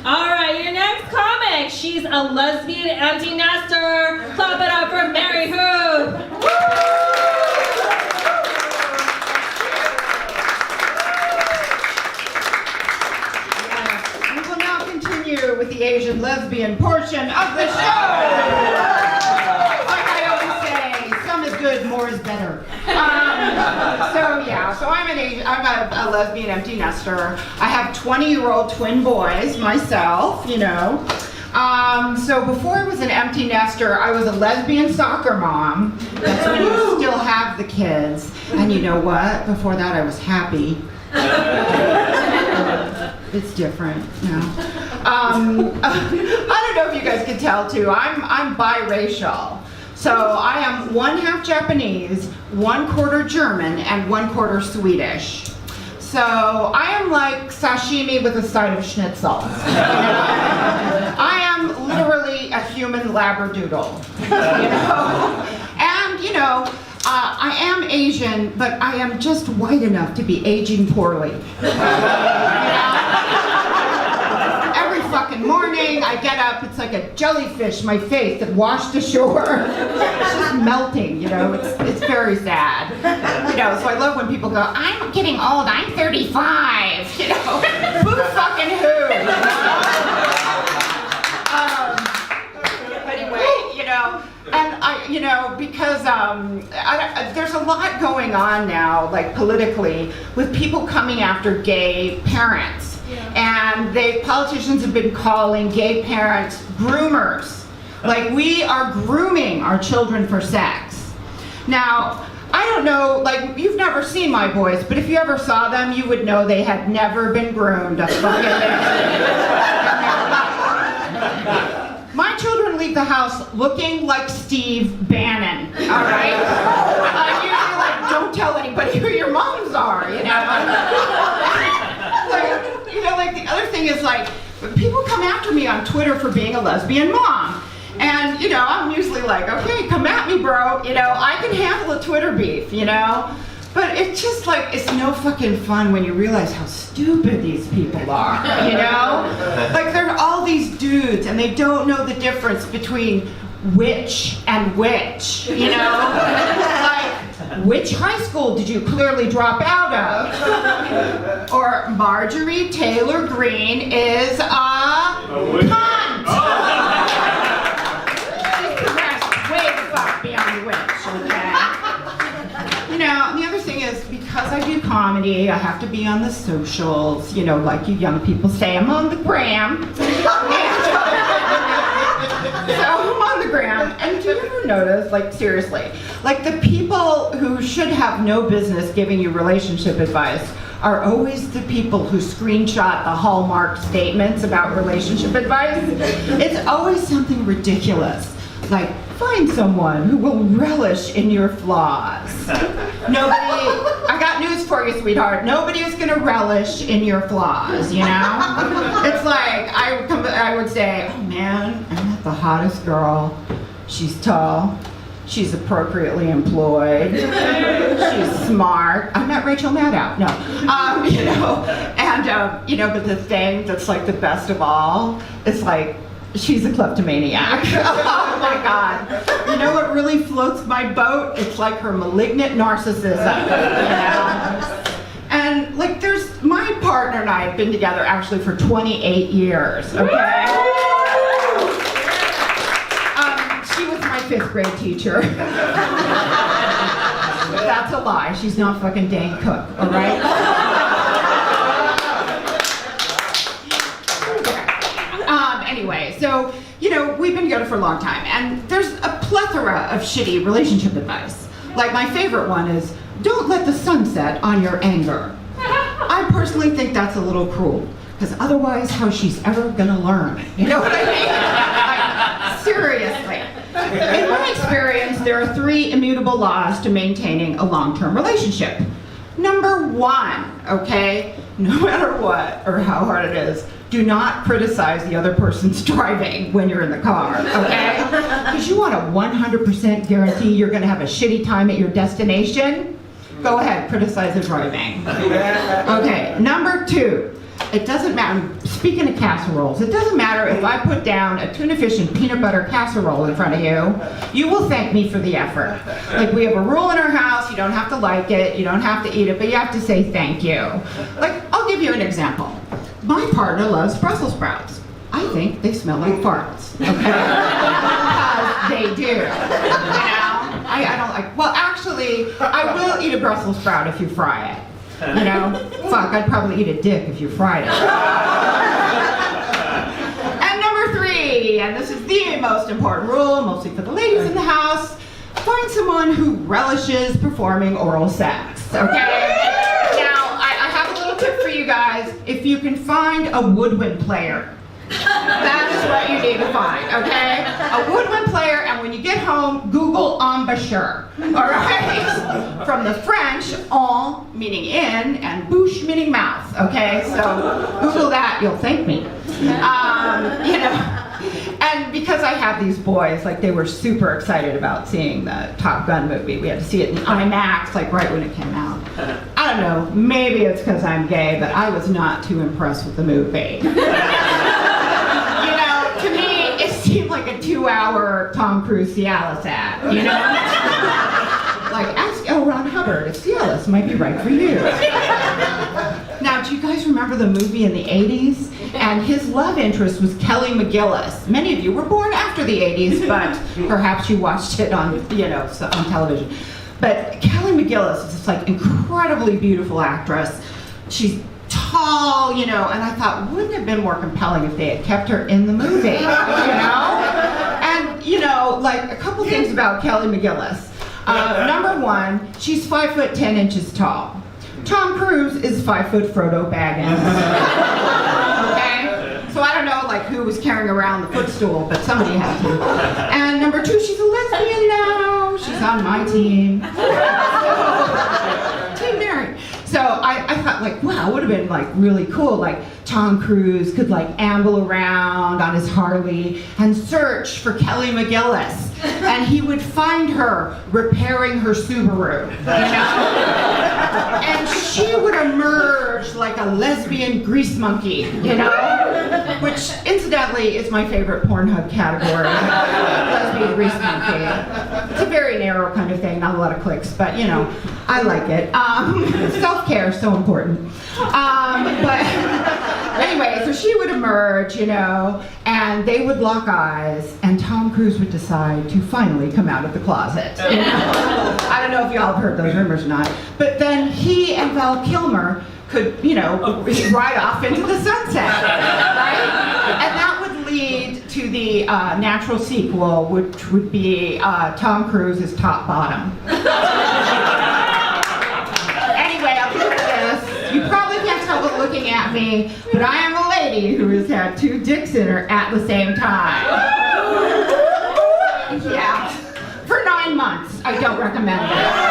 All right, your next comic. She's a lesbian empty nester. Clap it up for Mary Hoop. We will now continue with the Asian lesbian portion of the show. Like I always say, some is good, more is better. So I'm a lesbian empty nester. I have 20-year-old twin boys myself, you know. So before I was an empty nester, I was a lesbian soccer mom. That's when you still have the kids. And you know what? Before that, I was happy. It's different now. I don't know if you guys can tell too. I'm biracial. So I am 1/2 Japanese, 1/4 German, and 1/4 Swedish. So I am like sashimi with a side of schnitzel. I am literally a human labradoodle. And I am Asian, but I am just white enough to be aging poorly. Every fucking morning I get up, it's like a jellyfish, my face that washed ashore. It's just melting, it's very sad. So I love when people go, I'm getting old, I'm 35, who fucking who? And because there's a lot going on now, like politically, with people coming after gay parents. And politicians have been calling gay parents groomers. Like, we are grooming our children for sex. Now, I don't know, like, you've never seen my boys, but if you ever saw them, you would know they had never been groomed. My children leave the house looking like Steve Bannon, all right? You're like, don't tell anybody who your moms are, Like the other thing is, like, people come after me on Twitter for being a lesbian mom. And, I'm usually like, okay, come at me, bro. I can handle a Twitter beef, But it's just like, it's no fucking fun when you realize how stupid these people are, Like, there are all these dudes and they don't know the difference between which and which, Like, which high school did you clearly drop out of? Or Marjorie Taylor Greene is a cunt. She's progressed way the fuck beyond the witch, okay? And the other thing is, because I do comedy, I have to be on the socials, like you young people say, I'm on the gram. So I'm on the gram, and do you ever notice, like, seriously, like, the people who should have no business giving you relationship advice are always the people who screenshot the Hallmark statements about relationship advice. It's always something ridiculous, like, find someone who will relish in your flaws. I got news for you, sweetheart. Nobody is gonna relish in your flaws, It's like, I would say, oh man, I met the hottest girl. She's tall. She's appropriately employed. She's smart. I'm not Rachel Maddow, no. But the thing that's like the best of all, it's like, she's a kleptomaniac. Oh my God. You know what really floats my boat? It's like her malignant narcissism, And like, my partner and I have been together actually for 28 years, okay? She was my 5th grade teacher. That's a lie. She's not fucking Dane Cook, all right? Anyway, so, we've been together for a long time, and there's a plethora of shitty relationship advice. Like, my favorite one is, don't let the sun set on your anger. I personally think that's a little cruel, because otherwise, how she's ever gonna learn? You know what I mean? Like, seriously. In my experience, there are 3 immutable laws to maintaining a long-term relationship. Number 1, okay, no matter what or how hard it is, do not criticize the other person's driving when you're in the car, okay? Because you want a 100% guarantee you're gonna have a shitty time at your destination? Go ahead, criticize the driving. Okay, number 2, it doesn't matter, speaking of casseroles, it doesn't matter if I put down a tuna fish and peanut butter casserole in front of you, you will thank me for the effort. Like, we have a rule in our house, you don't have to like it, you don't have to eat it, but you have to say thank you. Like, I'll give you an example. My partner loves Brussels sprouts. I think they smell like farts, okay? Because they do, you know? I don't like, well, actually, I will eat a Brussels sprout if you fry it. You know? Fuck, I'd probably eat a dick if you fried it. And number 3, and this is the most important rule, mostly for the ladies in the house, find someone who relishes performing oral sex, okay? Now, I have a little tip for you guys. If you can find a woodwind player, that is what you need to find, okay? A woodwind player, and when you get home, Google embouchure, all right? From the French, en meaning in, and bouche meaning mouth, okay? So Google that, you'll thank me. You know, and because I have these boys, like, they were super excited about seeing the Top Gun movie. We had to see it in IMAX, like, right when it came out. I don't know, maybe it's because I'm gay, but I was not too impressed with the movie. Seemed like a 2-hour Tom Cruise Cialis ad, you know? Like, ask L. Ron Hubbard if Cialis might be right for you. Now, do you guys remember the movie in the 80s? And his love interest was Kelly McGillis. Many of you were born after the 80s, but perhaps you watched it on, you know, on television. But Kelly McGillis is this, like, incredibly beautiful actress. She's tall, you know, and I thought, wouldn't it have been more compelling if they had kept her in the movie, you know? And, you know, like, a couple things about Kelly McGillis. Number 1, she's 5'10" tall. Tom Cruise is 5 foot Frodo Baggins. Okay? So I don't know, like, who was carrying around the footstool, but somebody had to. And number 2, she's a lesbian now. She's on my team. Team Mary. So I thought, like, wow, it would have been, like, really cool. Like, Tom Cruise could, like, amble around on his Harley and search for Kelly McGillis. And he would find her repairing her Subaru, you know? And she would emerge like a lesbian grease monkey, you know? Which, incidentally, is my favorite Pornhub category. Lesbian grease monkey. It's a very narrow kind of thing, not a lot of clicks, but, you know, I like it. Self-care is so important. But anyway, so she would emerge, you know, and they would lock eyes, and Tom Cruise would decide to finally come out of the closet. You know? I don't know if y'all have heard those rumors or not, but then he and Val Kilmer could, you know, ride off into the sunset, right? And that would lead to the natural sequel, which would be Tom Cruise's Top Bottom. Anyway, I'll leave it at this. You probably can't tell by looking at me, but I am a lady who has had 2 dicks in her at the same time. Yeah. For 9 months. I don't recommend it.